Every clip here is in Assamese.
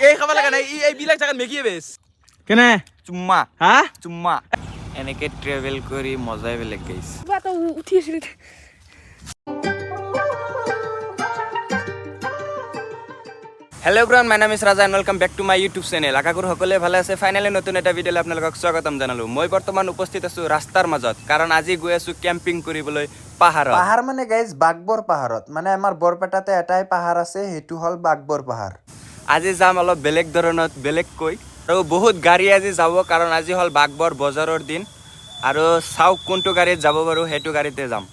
এই খাব লাগা নাই এইবিলাক জাগাত মেগিয়ে বেছ কেনে চুম্মা হা চুম্মা এনেকে ট্ৰেভেল কৰি মজাই বেলেগ গাইছ বাটা উঠি আছিল হেল্ল' এভৰিৱান মাই নাম is Raja and welcome back to my YouTube channel আশা কৰোঁ সকলোৱে ভালে আছে ফাইনেলি নতুন এটা ভিডিঅ'লৈ আপোনালোকক স্বাগতম জনালোঁ মই বৰ্তমান উপস্থিত আছোঁ ৰাস্তাৰ মাজত কাৰণ আজি গৈ আছোঁ কেম্পিং কৰিবলৈ পাহাৰত পাহাৰ মানে গাইজ বাগবৰ পাহাৰত মানে আমাৰ বৰপেটাতে এটাই পাহাৰ আছে সেইটো হ'ল বাগবৰ পাহাৰ আজি যাম অলপ বেলেগ ধৰণত বেলেগকৈ আৰু বহুত গাড়ী আজি যাব কাৰণ আজি হ'ল বাগবৰ বজাৰৰ দিন আৰু চাওক কোনটো গাড়ীত যাব বাৰু সেইটো গাড়ীতে যাম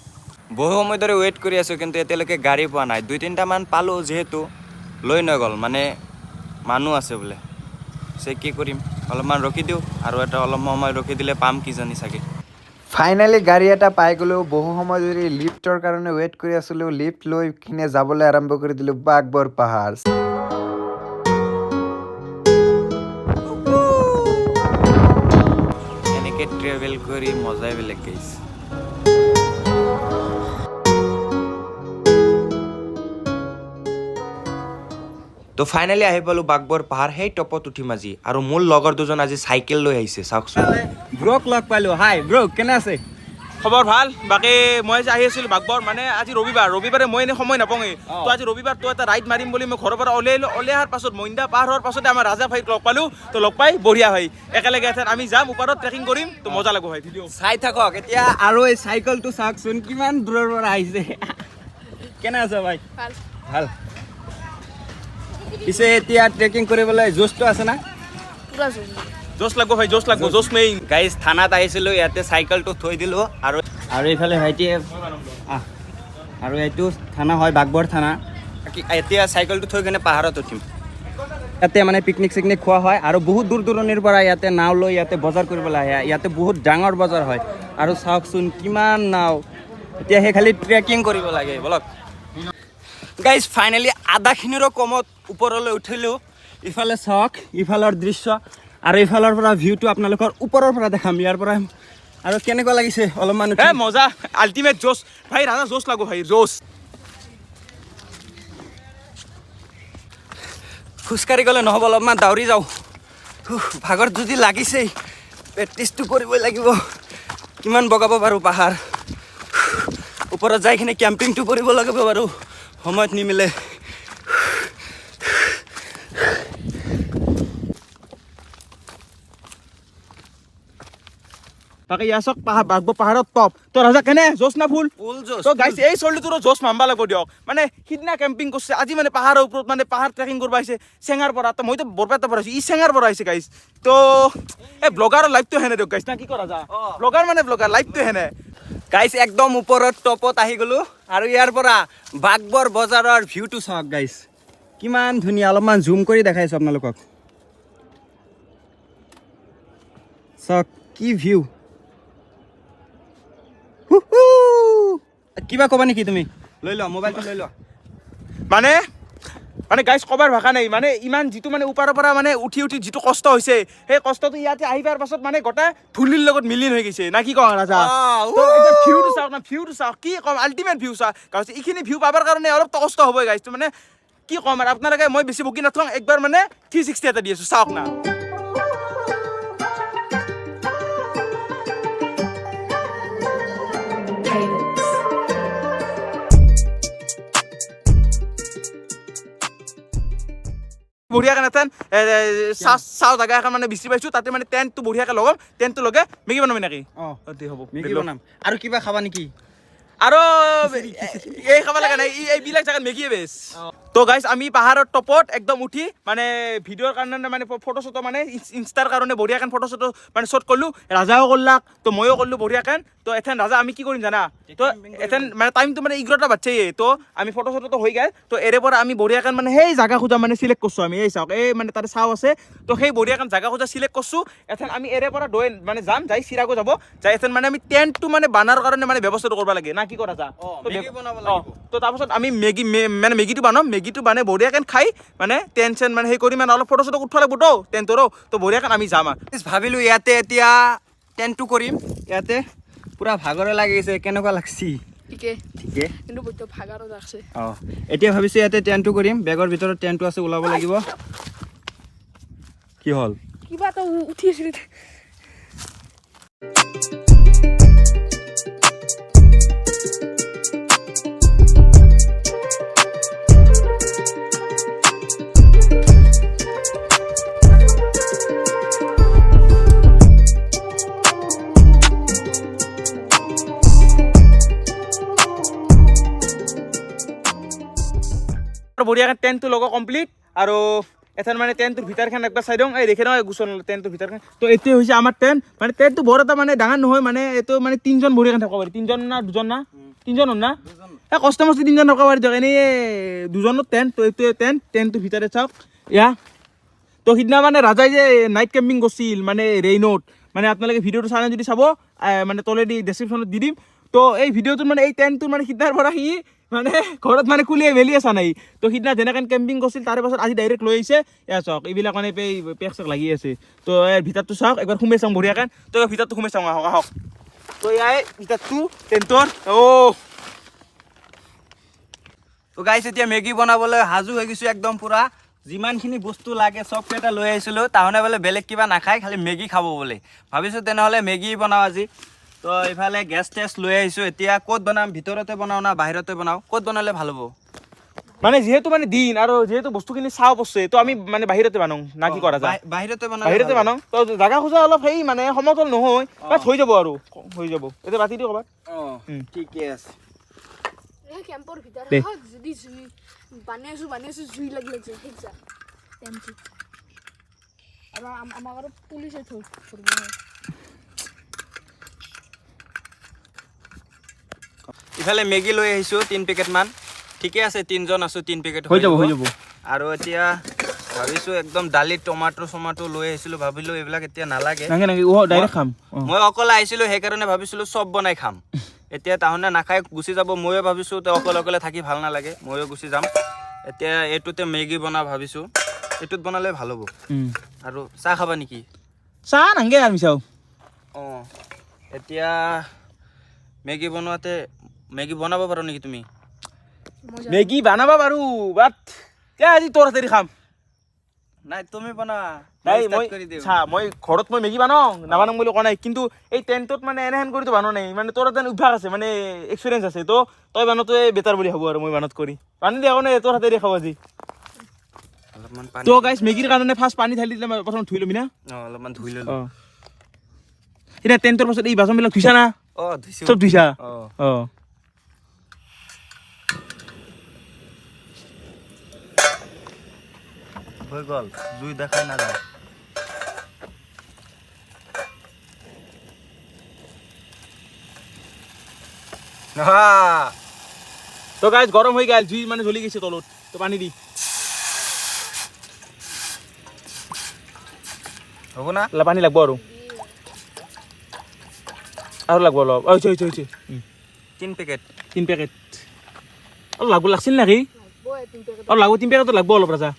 বহু সময় ধৰি ৱেইট কৰি আছোঁ কিন্তু এতিয়ালৈকে গাড়ী পোৱা নাই 2-3টামান পালোঁ যিহেতু লৈ নগ'ল মানে মানুহ আছে বোলে সে কি কৰিম অলপমান ৰখি দিওঁ আৰু এটা অলপ সময় ৰখি দিলে পাম কিজানি চাগে ফাইনেলি গাড়ী এটা পাই গ'লো বহু সময় ধৰি লিফ্টৰ কাৰণে ৱেইট কৰি আছিলোঁ লিফ্ট লৈ কিনে যাবলৈ আৰম্ভ কৰি দিলোঁ বাগবৰ পাহাৰ এনেকৈ ট্ৰেভেল কৰি মজাই বেলেগ গাইছে তো ফাইনেলি আহি পালোঁ বাগবৰ পাহাৰ সেই টপত উঠিম আজি আৰু মোৰ লগৰ দুজন আজি চাইকেল লৈ আহিছে চাওকচোন ব্ৰক লগ পালো হাই ব্ৰক কেনে আছে খবৰ ভাল বাকী মই যে আহি আছিলোঁ বাগবৰ মানে আজি ৰবিবাৰে মই এনেই সময় নাপাওঁগৈ তো আজি ৰবিবাৰ তো এটা ৰাইড মাৰিম বুলি মই ঘৰৰ পৰা ওলাই অহাৰ পাছত মইন্দা পাৰ হোৱাৰ পাছতে আমাৰ ৰাজা ভাইক লগ পালোঁ তো লগ পাই বঢ়িয়া ভাই একেলগে এঠাইত আমি যাম ওপৰত ট্ৰেকিং কৰিম তো মজা লাগিব ভাই ভিডিঅ' চাই থাকক এতিয়া আৰু এই চাইকেলটো চাওকচোন কিমান দূৰৰ পৰা আহিছে কেনে আছে ভাই ভাল ভাল পিছে এতিয়া ট্ৰেকিং কৰিবলৈ জোচটো আছে না পুৰা জোৰ জোচ লাগিব ভাই জোচ লাগিব জোচ মেইন গাইজ থানাত আহিছিলোঁ ইয়াতে চাইকেলটো থৈ দিলোঁ আৰু এইফালে ভাইটিয়ে আৰু এইটো থানা হয় বাগবৰ থানা এতিয়া চাইকেলটো থৈ কিনে পাহাৰত উঠিম ইয়াতে মানে পিকনিক চিকনিক খোৱা হয় আৰু বহুত দূৰ দূৰণিৰ পৰা ইয়াতে নাও লৈ ইয়াতে বজাৰ কৰিবলৈ আহে ইয়াতে বহুত ডাঙৰ বজাৰ হয় আৰু চাওকচোন কিমান নাও এতিয়া সেই খালি ট্ৰেকিং কৰিব লাগে বলক গাইজ ফাইনেলি আধাখিনিৰো কমত ওপৰলৈ উঠিলোঁ ইফালে চাওক ইফালৰ দৃশ্য আৰু ইফালৰ পৰা ভিউটো আপোনালোকৰ ওপৰৰ পৰা দেখাম ইয়াৰ পৰা আৰু কেনেকুৱা লাগিছে অলপমান হে মজা আল্টিমেট জোচ ভাই ৰাজা জোচ লাগিব ভাই জোচ খোজকাঢ়ি গ'লে নহ'ব অলপমান দাউৰি যাওঁ ভাগৰ যদি লাগিছেই প্ৰেক্টিছটো কৰিবই লাগিব কিমান বগাব পাৰোঁ পাহাৰ ওপৰত যাই কিনে কেম্পিংটো কৰিব লাগিব বাৰু সময়ত নিমিলে তাকে ইয়াৰ চাওক বাগবৰ পাহাৰত টপ তো ৰাজা কেনে জোচ না ফুল ফুল জোচ তো গাইছে এই চলিটোৰো জোচ মাৰিব লাগিব দিয়ক মানে সিদিনা কেম্পিং কৰিছে আজি মানে পাহাৰৰ ওপৰত মানে পাহাৰ ট্ৰেকিং কৰিব আহিছে চেঙাৰ পৰা তো মইতো বৰপেটাৰ পৰা আহিছোঁ ই চেঙাৰ পৰা আহিছে গাইছ তো এই ব্লগাৰৰ লাইফটো হেনে দিয়ক গাইছ না কি কৰা যা ব্লগাৰ মানে ব্লগাৰ লাইফটো হেনে গাইছ একদম ওপৰত টপত আহি গ'লোঁ আৰু ইয়াৰ পৰা বাগবৰ বজাৰৰ ভিউটো চাওক গাইছ কিমান ধুনীয়া অলপমান জুম কৰি দেখাইছোঁ আপোনালোকক চাওক কি ভিউ কিবা ক'বা নেকি তুমি লৈ লোৱা মোবাইলটো লৈ লোৱা মানে মানে গাইছ ক'বাৰ ভাষা নাই মানে ইমান যিটো মানে ওপৰৰ পৰা মানে উঠি যিটো কষ্ট হৈছে সেই কষ্টটো ইয়াতে আহি পোৱাৰ পাছত মানে গোটেই ধূলিৰ লগত মিলিন হৈ গৈছে না কি কওঁ ৰাজা ভিউটো চাওক না ভিউটো চাওক কি ক'ম আল্টিমেট ভিউ চাওক গাইছ এইখিনি ভিউ পাবৰ কাৰণে অলপ কষ্ট হ'বই গাইছটো মানে কি ক'ম আৰু আপোনালোকে মই বেছি বকি নাথওঁ একবাৰ মানে 360 এটা দি আছোঁ চাওক না বঢ়িয়াকৈ নাথান চাওঁ জেগা এখন মানে বিচাৰি পাইছোঁ তাতে মানে টেণ্টটো বঢ়িয়াকৈ লগাম টেণ্টটো লগে মেগী বনাবি নেকি অঁ হ'ব মেগী বনাম আৰু কিবা খাবা নেকি আৰু এই খাব লগা নাই এইবিলাক জেগাত মেগীয়ে বেছ তো গাইছ আমি পাহাৰৰ টপত একদম উঠি মানে ভিডিঅ'ৰ কাৰণে মানে ফটো চটো মানে ইনষ্টাৰ কাৰণে বঢ়িয়াকৈ ফটো চটো মানে শ্বট কৰিলোঁ ৰাজাও কৰলাক তো ময়ো কৰিলোঁ বঢ়িয়াকৈ তো এথেন ৰাজা আমি কি কৰিম জানা তো এথেন মানে টাইমটো মানে 11টা বাজছেই তো আমি ফটো চটো হৈ গ'ল তো এৰে পৰা আমি বঢ়িয়াকৈ মানে সেই জাগা খোজা মানে চিলেক্ট কৰিছোঁ আমি এই চাওক এই মানে তাতে চাও আছে তো সেই বঢ়িয়াকৈ জাগা খোজা চিলেক্ট কৰিছোঁ এথেন আমি এৰে পৰা দৈ মানে যাম যাই চিৰাগো যাব যাই এথেন মানে আমি টেণ্টটো মানে বানাৰ কাৰণে মানে ব্যৱস্থাটো কৰিব লাগে না কি কৰা যা তো তাৰপাছত আমি মেগীটো বনাম মেগীটো মানে বঢ়িয়াকৈ খাই মানে টেনশ্যন মানে সেই কৰি মানে অলপ ফটো চটো উঠব লাগিব টেণ্টৰো তো বঢ়িয়াকৈ আমি যাম আৰু ভাবিলোঁ ইয়াতে এতিয়া টেণ্টটো কৰিম ইয়াতে পুৰা ভাগৰে লাগিছে কেনেকুৱা লাগছি ঠিকে ঠিকে কিন্তু বহুত ভাগাৰো লাগছে অঁ এতিয়া ভাবিছোঁ ইয়াতে টেণ্টটো কৰিম বেগৰ ভিতৰত টেণ্টটো আছে ওলাব লাগিব কি হ'ল কিবা এটা উঠি আছিল বঢ়িয়াকৈ টেণ্টটো লগা কমপ্লিট আৰু এথান মানে টেণ্টটোৰ ভিতৰখন একবাৰ চাই দিওঁ এই দেখে নহয় গুচন টেণ্টটোৰ ভিতৰখন তো এইটোৱে হৈছে আমাৰ টেণ্ট মানে টেণ্টটো বৰ এটা মানে ডাঙৰ নহয় মানে এইটো মানে 3জন বঢ়িয়াকৈ থাকিব পাৰি 3জন না 2জন না 3জন হ'ল না এই কষ্ট মষ্টি 3জন থাকিব পাৰি দিয়ক এনেই 2জনৰ টেণ্ট তো এইটোৱে টেণ্টটোৰ ভিতৰত চাওক এয়া তো সিদিনা মানে ৰাজাই যে নাইট কেম্পিং কৰিছিল মানে ৰেইনত মানে আপোনালোকে ভিডিঅ'টো চাই যদি চাব মানে তলেদি ডেছক্ৰিপশ্যনত দি দিম তো এই ভিডিঅ'টোত মানে এই টেণ্টটোৰ মানে সিদিনাৰ পৰা সি মানে ঘৰত মানে খুলিয়ে মেলি আছা নাই তো সিদিনা যেনেকৈ কেম্পিং কৰিছিল তাৰে পাছত আজি ডাইৰেক্ট লৈ আহিছে এয়া চাওক এইবিলাক মানে পেক চেক লাগি আছে তো ইয়াৰ ভিতৰটো চাওক একবাৰ সোমাই চাওঁ বঢ়িয়াকৈ তো ভিতৰটো সোমাই চাওঁ আহক আহক তো ইয়াৰ ভিতৰটো টেণ্টৰ তো গাইছ এতিয়া মেগী বনাবলৈ সাজু হৈ গৈছোঁ একদম পুৰা যিমানখিনি বস্তু লাগে চবকেইটা লৈ আহিছিলোঁ তাহনে বোলে বেলেগ কিবা নাখায় খালি মেগী খাব বুলি ভাবিছোঁ তেনেহ'লে মেগী বনাওঁ আজি তো এইফালে গেছ টেছ লৈ আহিছোঁ এতিয়া ক'ত বনাম ভিতৰতে বনাওঁ না বাহিৰতে বনাওঁ ক'ত বনালে ভাল হ'ব মানে যিহেতু মানে দিন আৰু যিহেতু বস্তুখিনি চাওঁ পছে তো আমি মানে বাহিৰতে বানাওঁ না কি কৰা যায় বাহিৰতে বাহিৰতে বানাওঁ তো জাগা খোজা অলপ সেই মানে সমতল নহয় বাট হৈ যাব আৰু হৈ যাব এতিয়া বাতি দিওঁ ক'ৰবাত অঁ ঠিকে আছে এই কেম্পৰ ভিতৰত দে। যদি জুই বানি আছো জুই লাগিলে যে ঠিক যা টেম্পি আৰু আমাক আৰু পুলিচে ধৰিব ইফালে মেগী লৈ আহিছোঁ 3 পেকেটমান ঠিকে আছে 3জন আছোঁ 3 পেকেট হৈ যাব আৰু এতিয়া ভাবিছোঁ একদম দালি টমাটো লৈ আহিছিলোঁ ভাবিলোঁ এইবিলাক এতিয়া নালাগে নাগে ডাইৰেক্ট খাম মই অকলে আহিছিলোঁ সেইকাৰণে ভাবিছিলোঁ চব বনাই খাম এতিয়া তাহনে নাখাই গুচি যাব ময়ো ভাবিছোঁ তেওঁ অকলে থাকি ভাল নালাগে ময়ো গুচি যাম এতিয়া এইটোতে মেগী বনাওঁ ভাবিছোঁ এইটোত বনালে ভাল হ'ব আৰু চাহ খাবা নেকি চাহ নাংগে আমি চাওঁ অঁ এতিয়া মেগী বনোৱাতে মেগী বনাব পাৰো নেকি তুমি মেগী বনাব পাৰোঁ বাট আজি তোৰ হাতেদি খাম নাই তুমি বনা নাই মই চা মই ঘৰত মই মেগী বনাওঁ নাবানাম বুলি কোৱা নাই কিন্তু এই টেণ্টত মানে এনেহেন কৰিতো বনোৱা নাই মানে তোৰ এটা অভ্যাস আছে মানে এক্সপিৰিয়েঞ্চ আছে তো তই বানোৱাটোৱে বেটাৰ বুলি ভাবোঁ আৰু মই বানত কৰি পানী দিয়া নাই তোৰ হাতেদি খাওঁ আজি অলপমান পানী তো গাইছ মেগীৰ কাৰণে ফাৰ্ষ্ট পানী ঢালি দিলে প্ৰথম ধুই ল'বি না অলপমান ধুই ল'লো এতিয়া টেণ্টৰ পাছত এই বাচনবিলাক ধুইছা না অঁ ধুইছোঁ চব ধুইছা অঁ হৈ গ'ল জুই দেখাই নাযায় তো গাইছ গৰম হৈ গ'ল জুই মানে জ্বলি গৈছে তলত তো পানী দি হ'ব না পানী লাগব আৰু লাগব অলপ হৈছে 3 পেকেট 3 পেকেট অলপ লাগব লাগছিল নেকি অলপ লাগব 3 পেকেট লাগব অলপ ৰাজা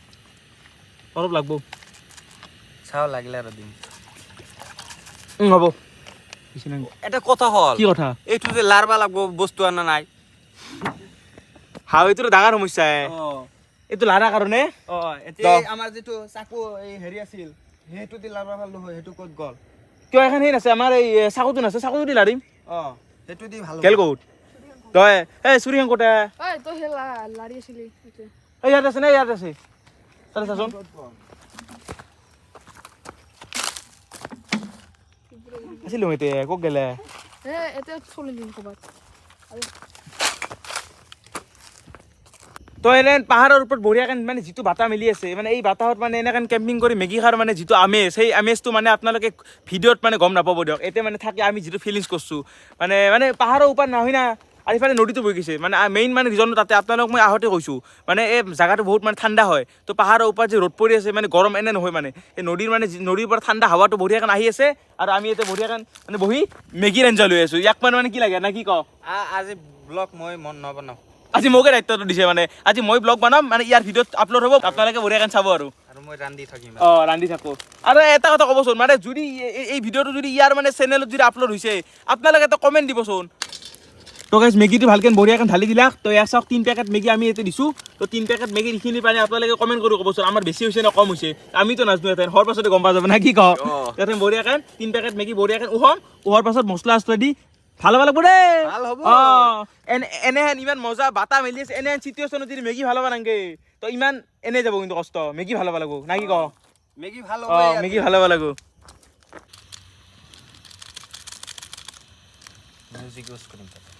অলপ লাগব চাওঁ লাগিলে আৰু দিম হ'ব এটা কথা হ'ল কি কথা এইটো যে লাৰবা লাগব বস্তু আনা নাই হাও এইটো ডাঙৰ সমস্যা এইটো লাৰাৰ কাৰণে এতিয়া আমাৰ যিটো চাকু এই হেৰি আছিল সেইটো দি লাৰবা ভালো হয় সেইটো ক'ত গ'ল কিয় এখন সেই আছে আমাৰ এই চাকুটো নাছে চাকুটো দি লাৰিম সেইটো দি ভাল খেল ক'ত তই এই চুৰিখন ক'তে ঐ তই সেই লাৰি আছিলি এই ইয়াত আছে নে ইয়াত আছে তাতে চাচোন আছিলো এতিয়া ক'ত গেলে এতিয়া চলি দিম ক'ৰবাত তো এনে পাহাৰৰ ওপৰত বঢ়িয়াকৈ মানে যিটো বাটাহ মিলি আছে মানে এই বাটাহত মানে এনেকৈ কেম্পিং কৰি মেগী খাৰ মানে যিটো আমেজ সেই আমেজটো মানে আপোনালোকে ভিডিঅ'ত মানে গম নাপাব দিয়ক এতিয়া মানে থাকি আমি যিটো ফিলিংছ কৰিছোঁ মানে পাহাৰৰ ওপৰত নহয় না আৰু ইফালে নদীটো বৈ গৈছে মানে মেইন মানে ৰিজনটো তাতে আপোনালোকক মই আহোঁতে কৈছোঁ মানে এই জেগাটো বহুত মানে ঠাণ্ডা হয় তো পাহাৰৰ ওপৰত যে ৰ'দ পৰি আছে মানে গৰম এনে নহয় মানে এই নদীৰ পৰা ঠাণ্ডা হাৱাটো বঢ়িয়াকৈ আহি আছে আৰু আমি এতিয়া বঢ়িয়াকৈ মানে বহি মেগীৰ আঞ্জা লৈ আছোঁ ইয়াক মানে কি লাগে না কি কওঁ আজি ব্লগ মই মন নবনাওঁ আজি মোকে দায়িত্বটো দিছে মানে আজি মই ব্লগ বনাম মানে ইয়াৰ ভিডিঅ'ত আপলোড হ'ব আপোনালোকে বঢ়িয়াকৈ চাব আৰু মই ৰান্ধি থাকিম ৰান্ধি থাকোঁ আৰু এটা কথা ক'বচোন মানে যদি এই ভিডিঅ'টো যদি ইয়াৰ মানে চেনেলত যদি আপলোড হৈছে আপোনালোকে এটা কমেণ্ট দিবচোন তো গাইজ মেগীটো ভালকৈ বঢ়িয়াকৈ ঢালি দিলাক তো ইয়াক চাওক 3 পেকেট মেগী আমি ইয়াতে দিছোঁ তো 3 পেকেট মেগী এইখিনি পানী আপোনালোকে কমেণ্ট কৰি ক'বচোন আমাৰ বেছি হৈছে নে কম হৈছে আমিতো নাজানো ইয়াতে হোৱাৰ পাছতে গম পোৱা যাব না কি কওঁ ইয়াতে বঢ়িয়াকৈ 3 পেকেট মেগী বঢ়িয়াকৈ উহোৱাৰ পাছত মছলা চছলা দি ভাল হ'ব লাগব দেই ভাল হ'ব। এনেহেন ইমান মজা বাটা মেলি আছে এনেহেন চিটুৱেশ্যনত যদি মেগী ভাল হ'ব নালাগে তো ইমান এনে যাব কিন্তু কষ্ট মেগী ভাল হ'ব লাগব না কি কওঁ মেগী ভাল মেগী ভাল হ'ব লাগব মিউজিক ইউজ কৰিম তাতে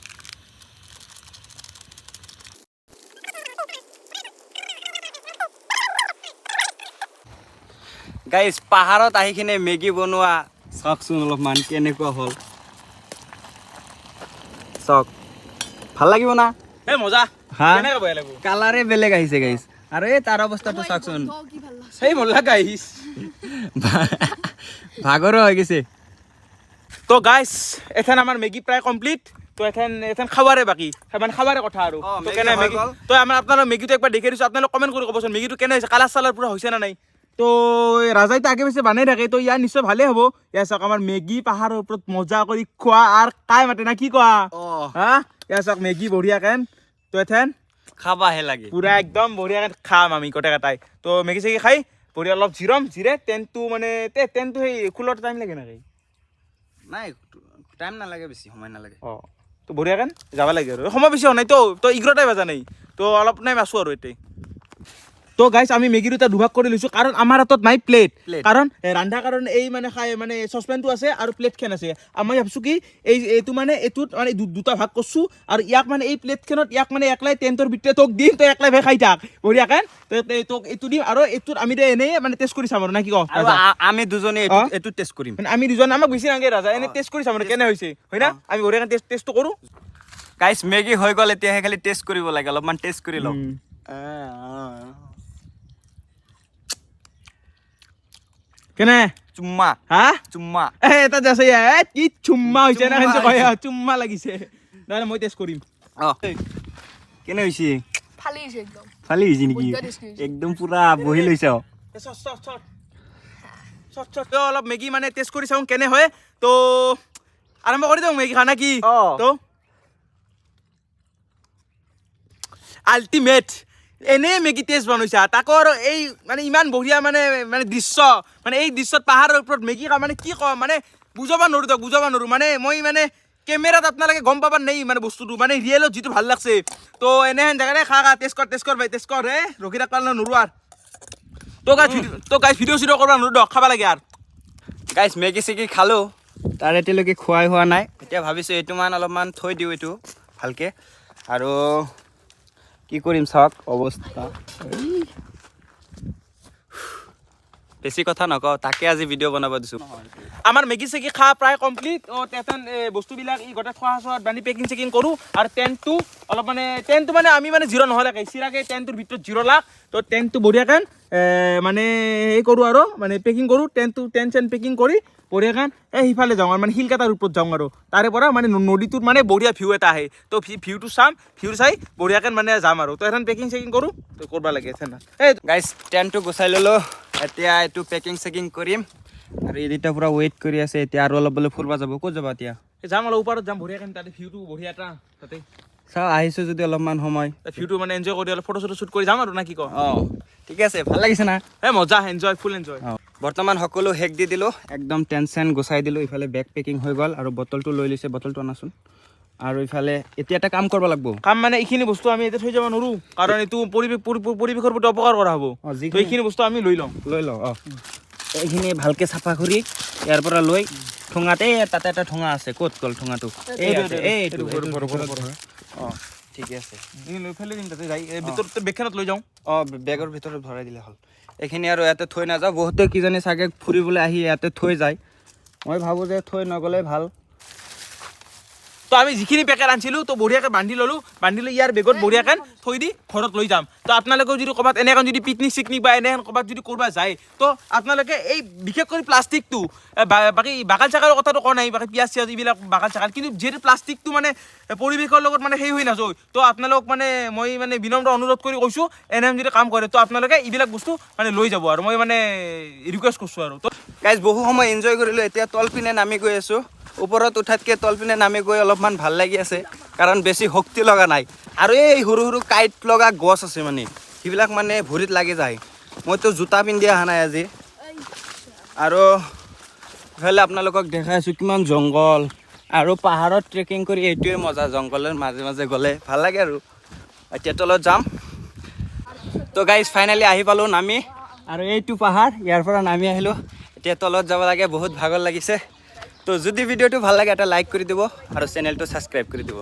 গাইজ পাহাৰত আহি কিনে মেগী বনোৱা চাওকচোন অলপমান কেনেকুৱা হ'ল চাওক ভাল লাগিব না এই মজা হা? কেনেকৈ বেয়া লাগব কালাৰে বেলেগ আহিছে গাইজ আৰু এই তাৰ অৱস্থাটো চাওকচোন তো কি ভাল লাগছে সেই মজা গাইছ ভাগৰো হৈ গৈছে তো গাইছ এথেন আমাৰ মেগী প্ৰায় কমপ্লিট তো এথেন খাবাৰে বাকী মানে খাবাৰে কথা আৰু অ, তো মেগী কেনে হৈ মেগী গ'ল। তো আমাৰ আপোনালোক মেগীটো একবাৰ দেখি দিছোঁ আপোনালোক কমেণ্ট কৰি ক'বচোন মেগীটো কেনে হৈছে কালাৰ চালাৰ পুৰা হৈছে নে নাই তো ৰাজাইতো আগে পিছে বানাই থাকে তো ইয়াৰ নিশ্চয় ভালেই হ'ব ইয়াৰ চাওক আমাৰ মেগী পাহাৰৰ ওপৰত মজা কৰি খোৱা আৰু কাই মাতে না কি কোৱা হা ইয়াৰ চাওক মেগী বঢ়িয়াকেন তো এথেন খাবাহে লাগে পুৰা একদম বঢ়িয়াকৈ খাম আমি গোটেই কেইটাই তো মেগী চেগী খাই বঢ়িয়া অলপ জিৰে টেণ্টটো মানে টেণ্টটো সেই খোলোতে টাইম লাগে নেকি নাই টাইম নালাগে বেছি সময় নালাগে অঁ তো বঢ়িয়াকৈ যাব লাগে আৰু সময় বেছি হোৱা নাই তো 11টাই বাজা নাই তো অলপ টাইম আছোঁ আৰু এতিয়া তো গাইছ আমি মেগী দুটা দুভাগ কৰি লৈছোঁ কাৰণ আমাৰ হাতত নাই প্লেট Plate. কাৰণ ৰন্ধা কাৰণে এই মানে মানে চচপেনটো আছে আৰু প্লেটখন আছে আমি ভাবিছোঁ কি এইটো মানে এইটোত মানে দুটা ভাগ কৰিছোঁ আৰু ইয়াক মানে এই প্লেটখনত ইয়াক মানে একলাই টেণ্টৰ ভিতৰত তোক দিম তই একলাই ভাই খাই থাক বঢ়িয়াকৈ তোক এইটো দিম আৰু এইটোত আমি এনেই মানে টেষ্ট কৰি চাম আৰু না কি কওঁ আৰু আমি দুজনে অ? এইটো টেষ্ট কৰিম মানে আমি দুজন আমাক বেছি নালাগে ৰাজা এনেই টেষ্ট কৰি চাম আৰু কেনে হৈছে হয় না আমি বঢ়িয়াকৈ টেষ্টটো কৰোঁ গাইছ মেগী হৈ গ'ল এতিয়াহে খালি টেষ্ট কৰিব লাগে অলপমান টেষ্ট কৰি লওঁ কেনে চুম্মা হা চুম্মা এটা যাছে কি চুম্মা হৈছে না সেনেকে কয় চুম্মা লাগিছে নহ'লে মই টেষ্ট কৰিম অ কেনে হৈছে ফালি হৈছে একদম ফালি হৈছে নেকি বঢ়িয়া taste হৈছে। একদম পুৰা বহি লৈছ অলপ মেগী মানে টেষ্ট কৰি চাওঁ কেনে হয় তো আৰম্ভ কৰি দিওঁ মেগী খানা কি অ। তো আল্টিমেট এনেই মেগী টেষ্ট বনাইছা তাকো আৰু এই মানে ইমান বঢ়িয়া মানে মানে দৃশ্য মানে এই দৃশ্যত পাহাৰৰ ওপৰত মেগী খা মানে কি কওঁ মানে বুজাব নোৱাৰোঁ দিয়ক বুজাব নোৱাৰোঁ মানে মই মানে কেমেৰাত আপোনালোকে গম পাব নাই মানে বস্তুটো মানে ৰিয়েলত যিটো ভাল লাগছে তো এনেহেন জেগাতে খা টেষ্ট কৰ ভাই টেষ্ট কৰ হে ৰখি থাকবা নোৱাৰোঁ আৰু তো গাইছ ভিডিঅ' চিডিঅ' কৰিব নোৱাৰোঁ দিয়ক খাব লাগে আৰু গাইছ মেগী চেগী খালোঁ তাৰ এতিয়ালৈকে খোৱাই হোৱা নাই এতিয়া ভাবিছোঁ এইটো মান অলপমান থৈ দিওঁ এইটো ভালকৈ আৰু কি কৰিম চাওক অৱস্থা বেছি কথা নকওঁ তাকে আজি ভিডিঅ' বনাব দিছোঁ আমাৰ মেগী চেগী খা প্ৰায় কমপ্লিট তেথেন বস্তুবিলাক ই গোটেই খোৱা চোৱাত বান্ধি পেকিং চেকিং কৰোঁ আৰু টেণ্টটো অলপ মানে টেণ্টটো মানে আমি মানে জিৰ' নহ'লে চিৰাকৈ টেণ্টটোৰ ভিতৰত জিৰ' লাখ তো টেণ্টটো বঢ়িয়াকৈ মানে এই কৰোঁ আৰু মানে পেকিং কৰোঁ টেণ্ট চেণ্ট পেকিং কৰি বঢ়িয়াকৈ সিফালে যাওঁ আৰু মানে শিলকাটাৰ ওপৰত যাওঁ আৰু তাৰে পৰা মানে নদীটোত মানে বঢ়িয়া ভিউ এটা আহে তো ভিউটো চাম ভিউ চাই বঢ়িয়াকৈ মানে যাম আৰু তো এখন পেকিং চেকিং কৰোঁ তো কৰিব লাগে এই গাইছ টেণ্টটো গুচাই ল'লোঁ এতিয়া এইটো পেকিং চেকিং কৰিম আৰু এইকেইটা পূৰা ৱেইট কৰি আছে এতিয়া আৰু অলপ বোলে ফুৰিব যাব ক'ত যাব এতিয়া যাম অলপ ওপৰত যাম বঢ়িয়াকৈ তাতে ভিউটো বঢ়িয়া এটা তাতে চাওঁ আহিছোঁ যদি অলপমান সময় ভিউটো মানে এনজয় কৰি অলপ ফটো চটো শ্বুট কৰি যাম আৰু না কি কওঁ অঁ ঠিক আছে ভাল লাগিছে না মজা এনজয় ফুল এনজয় অঁ বৰ্তমান সকলো শেষ দি দিলোঁ একদম টেনশ্যন গুচাই দিলোঁ ইফালে বেগ পেকিং হৈ গ'ল আৰু বটলটো লৈ লৈছে বটলটো আনাচোন আৰু ইফালে এতিয়া এটা কাম কৰিব লাগিব কাম মানে এইখিনি বস্তু আমি এতিয়া থৈ যাব নোৱাৰোঁ কাৰণ এইটো পৰিৱেশৰ প্ৰতি অপকাৰ কৰা হ'ব অঁ তো এইখিনি বস্তু আমি লৈ লওঁ লৈ লওঁ অঁ এইখিনি ভালকৈ চাফা কৰি ইয়াৰ পৰা লৈ ঠোঙাতে তাতে এটা ঠোঙা আছে ক'ত গ'ল ঠোঙাটো এইটো অঁ ঠিকে আছে লৈ ফেলে দিম তাতে যাই ভিতৰত বেগখনত লৈ যাওঁ অঁ বেগৰ ভিতৰত ভৰাই দিলে হ'ল এইখিনি আৰু ইয়াতে থৈ নাযাওঁ বহুতে কিজানি চাগে ফুৰিবলৈ আহি ইয়াতে থৈ যায় মই ভাবোঁ যে থৈ নগ'লে ভাল তো আমি যিখিনি পেকেট আনিছিলোঁ তো বঢ়িয়াকৈ বান্ধি ল'লোঁ বান্ধি লৈ ইয়াৰ বেগত বঢ়িয়াকৈ থৈ দি ঘৰত লৈ যাম তো আপোনালোকেও যদি ক'ৰবাত এনেকৈ যদি পিকনিক চিকনিক বা এনেহেন ক'ৰবাত যদি কৰিব যায় তো আপোনালোকে এই বিশেষ কৰি প্লাষ্টিকটো বাকী বাগান চাগাৰৰ কথাটো কোৱা নাই বাকী পিঁয়াজ চিয়াজ এইবিলাক বাগান চাগান কিন্তু যিহেতু প্লাষ্টিকটো মানে পৰিৱেশৰ লগত মানে সেই হৈ নাযায় তো আপোনালোক মানে মই মানে বিনম্ৰ অনুৰোধ কৰি কৈছোঁ এনেহেন যদি কাম কৰে তো আপোনালোকে এইবিলাক বস্তু মানে লৈ যাব আৰু মই মানে ৰিকুৱেষ্ট কৰিছোঁ আৰু তো গাইজ বহু সময় এনজয় কৰিলোঁ এতিয়া তল পিনে নামি গৈ আছোঁ ওপৰত উঠাতকৈ তলপিনে নামি গৈ অলপমান ভাল লাগি আছে কাৰণ বেছি শক্তি লগা নাই আৰু এই সৰু সৰু কাঁইট লগা গছ আছে মানে সেইবিলাক মানে ভৰিত লাগি যায় মইতো জোতা পিন্ধি অহা নাই আজি আৰু ইফালে আপোনালোকক দেখাই আছোঁ কিমান জংঘল আৰু পাহাৰত ট্ৰেকিং কৰি এইটোৱে মজা জংঘলৰ মাজে মাজে গ'লে ভাল লাগে আৰু এতিয়া তলত যাম তো গাইজ ফাইনেলি আহি পালোঁ নামি আৰু এইটো পাহাৰ ইয়াৰ পৰা নামি আহিলোঁ এতিয়া তলত যাব লাগে বহুত ভাগৰ লাগিছে তো যদি ভিডিঅ'টো ভাল লাগে এটা লাইক কৰি দিব আৰু চেনেলটো ছাবস্ক্ৰাইব কৰি দিব